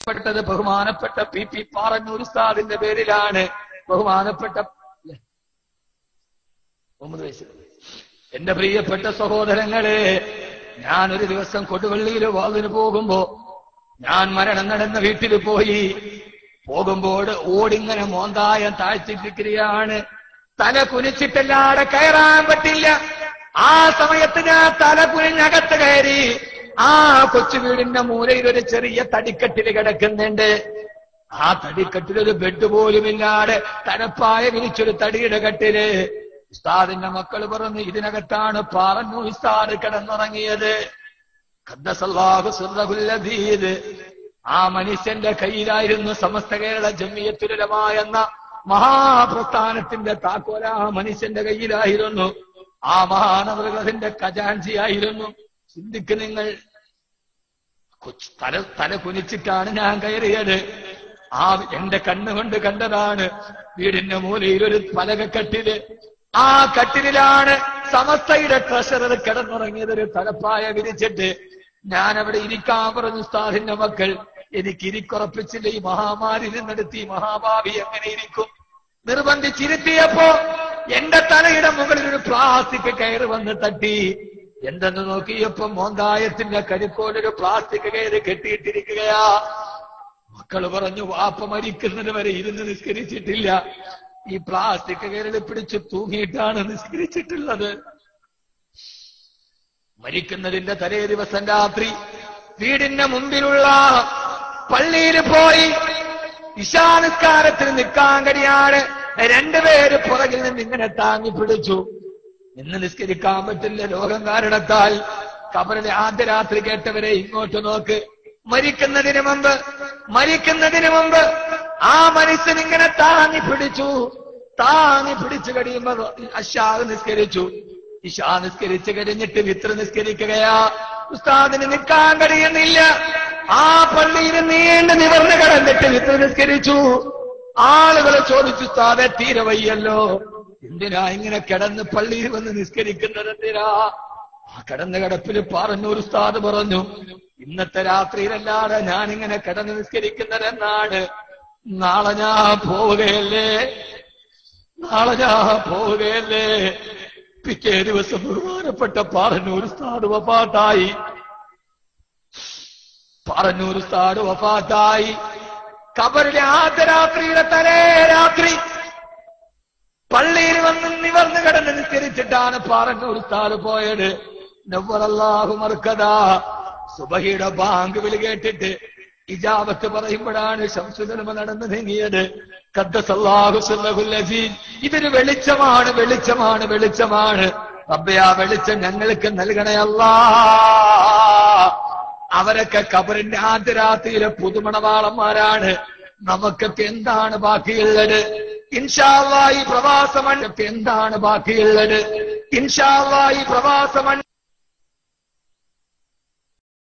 പെട്ടത് ബഹുമാനപ്പെട്ട PP പാറന്നൂർ ഉസ്താദിന്റെ പേരിലാണ്. ബഹുമാനപ്പെട്ട 9 വയസ്സ്. എന്റെ പ്രിയപ്പെട്ട സഹോദരങ്ങളെ, ഞാനൊരു ദിവസം കൊടുവള്ളിയിൽ വാതിന് പോകുമ്പോ ഞാൻ മരണം നടന്ന വീട്ടിൽ പോയി. പോകുമ്പോൾ ഓടിങ്ങനെ മോന്തായം താഴ്ത്തിട്ടിരിക്കുകയാണ്. തല കുനിച്ചിട്ടല്ലാതെ കയറാൻ പറ്റില്ല. ആ സമയത്ത് ഞാൻ തല കുനിഞ്ഞകത്ത് കയറി. ആ കൊച്ചു വീടിന്റെ മൂലയിൽ ഒരു ചെറിയ തടിക്കെട്ടില് കിടക്കുന്നുണ്ട്. ആ തടിക്കെട്ടിലൊരു ബെഡ് പോലുമില്ലാതെ തലപ്പായ വിരിച്ചൊരു തടിയുടെ കട്ടില്. ഉസ്താദിന്റെ മക്കൾ പറഞ്ഞു, ഇതിനകത്താണ് പാറന്നൂർ ഉസ്താദ് കിടന്നുറങ്ങിയത്. ഖദ്ദസല്ലാഹു സിർറഹുൽ അദീദ്. ആ മനുഷ്യന്റെ കയ്യിലായിരുന്നു സമസ്ത കേരള ജംഇയ്യത്തുൽ ഉലമ എന്ന മഹാപ്രസ്ഥാനത്തിന്റെ താക്കോൽ ആ മനുഷ്യന്റെ കയ്യിലായിരുന്നു. ആ മഹാനവറുകളുടെ ഖജാൻജിയായിരുന്നു. ചിന്തിക്ക് നിങ്ങൾ. തല കുനിച്ചിട്ടാണ് ഞാൻ കയറിയത്. ആ എന്റെ കണ്ണുകൊണ്ട് കണ്ടതാണ്. വീടിന്റെ മൂലയിൽ ഒരു പലകക്കട്ടില്. ആ കട്ടിലാണ് സമസ്തയുടെ ട്രഷറർ കിടന്നുറങ്ങിയത്. ഒരു തലപ്പായ വിരിച്ചിട്ട് ഞാൻ അവിടെ ഇരിക്കാൻ പറഞ്ഞു. ഉസ്താദിന്റെ മക്കൾ, എനിക്ക് ഇരിക്കുറപ്പിച്ചില്ല. ഈ മഹാമാരി നിന്നെടുത്ത് ഈ മഹാഭാവി എങ്ങനെ ഇരിക്കും? നിർബന്ധിച്ചിരുത്തിയപ്പോ എന്റെ തലയുടെ മുകളിൽ ഒരു പ്ലാസ്റ്റിക് കയറ് വന്ന് തട്ടി. എന്തെന്ന് നോക്കിയപ്പോ മോന്തായത്തിന്റെ കരിക്കോലൊരു പ്ലാസ്റ്റിക് കയറ് കെട്ടിയിട്ടിരിക്കുകയാ. മക്കൾ പറഞ്ഞു, വാപ്പ മരിക്കുന്നത് വരെ ഇരുന്ന് നിസ്കരിച്ചിട്ടില്ല. ഈ പ്ലാസ്റ്റിക് കയറിൽ പിടിച്ച് തൂങ്ങിയിട്ടാണ് നിസ്കരിച്ചിട്ടുള്ളത്. മരിക്കുന്നതിന്റെ തലേ ദിവസം രാത്രി വീടിന്റെ മുമ്പിലുള്ള പള്ളിയിൽ പോയി ഇശാനിസ്കാരത്തിന് നിൽക്കാൻ കഴിയാതെ 2 പേര് പുറകിൽ നിന്ന് ഇങ്ങനെ താങ്ങി പിടിച്ചു. ഇന്ന് നിസ്കരിക്കാൻ പറ്റില്ല ലോകം കാരണത്താൽ. ഖബറിലെ ആദ്യ രാത്രി കേട്ടവരെ ഇങ്ങോട്ട് നോക്ക്. മരിക്കുന്നതിന് മുമ്പ് ആ മനുഷ്യൻ ഇങ്ങനെ താങ്ങി പിടിച്ചു കഴിയുമ്പോ അശാ നിസ്കരിച്ചു. ഇശാ നിസ്കരിച്ചു കഴിഞ്ഞിട്ട് വിത്ര നിസ്കരിക്കുകയാ. ഉസ്താദിന് നിൽക്കാൻ കഴിയുന്നില്ല. ആ പള്ളിയിൽ നീണ്ടു നിവർന്ന് കിടന്നിട്ട് വിത്ര നിസ്കരിച്ചു. ആളുകൾ ചോദിച്ചു, ഉസ്താദെ തീരെ വയ്യല്ലോ, എന്തിനാ ഇങ്ങനെ കിടന്ന് പള്ളിയിൽ വന്ന് നിസ്കരിക്കുന്നത് എന്തിനാ? ആ കിടന്ന കിടപ്പില് പാറന്നൂർ ഉസ്താദ് പറഞ്ഞു, ഇന്നത്തെ രാത്രിയിലല്ലാതെ ഞാനിങ്ങനെ കിടന്ന് നിസ്കരിക്കുന്നതെന്നാണ്. നാളെ ഞാൻ പോവുകയല്ലേ. പിറ്റേ ദിവസം ബഹുമാനപ്പെട്ട പാറന്നൂർ ഉസ്താദ് വഫാത്തായി. ഖബറിലെ ആദ്യ രാത്രിയുടെ തലേ രാത്രി പള്ളിയിൽ വന്ന് നിവർന്ന് കിടന്ന് നിസ്കരിച്ചിട്ടാണ് പാറന്നൂർ ഉസ്താദ് പോയത്. നവ്വറല്ലാഹു മർക്കദാ. സുബഹിയുടെ ബാങ്ക് വിളി കേട്ടിട്ട് ഇജാബത്ത് പറയുമ്പോഴാണ് ശംസുൽ ഉലമ നടന്നു നീങ്ങിയത്. ഖദ്ദസല്ലാഹു സിർറഹുൽ അസീസ്. ഇതൊരു വെളിച്ചമാണ്. റബ്ബേ, ആ വെളിച്ചം ഞങ്ങൾക്ക് നൽകണേ അല്ലാഹ്. അവരൊക്കെ ഖബറിന്റെ ആദ്യ രാത്രിയിലെ പുതുമണവാളന്മാരാണ്. നമുക്കൊക്കെ എന്താണ് ബാക്കിയുള്ളത്? ഇൻഷാ അല്ലാഹ് ഈ പ്രവാസമണ്ഡലത്തിൽ എന്താണ് ബാക്കിയുള്ളത്? ഇൻഷാ അല്ലാഹ് ഈ പ്രവാസമണ്ഡലം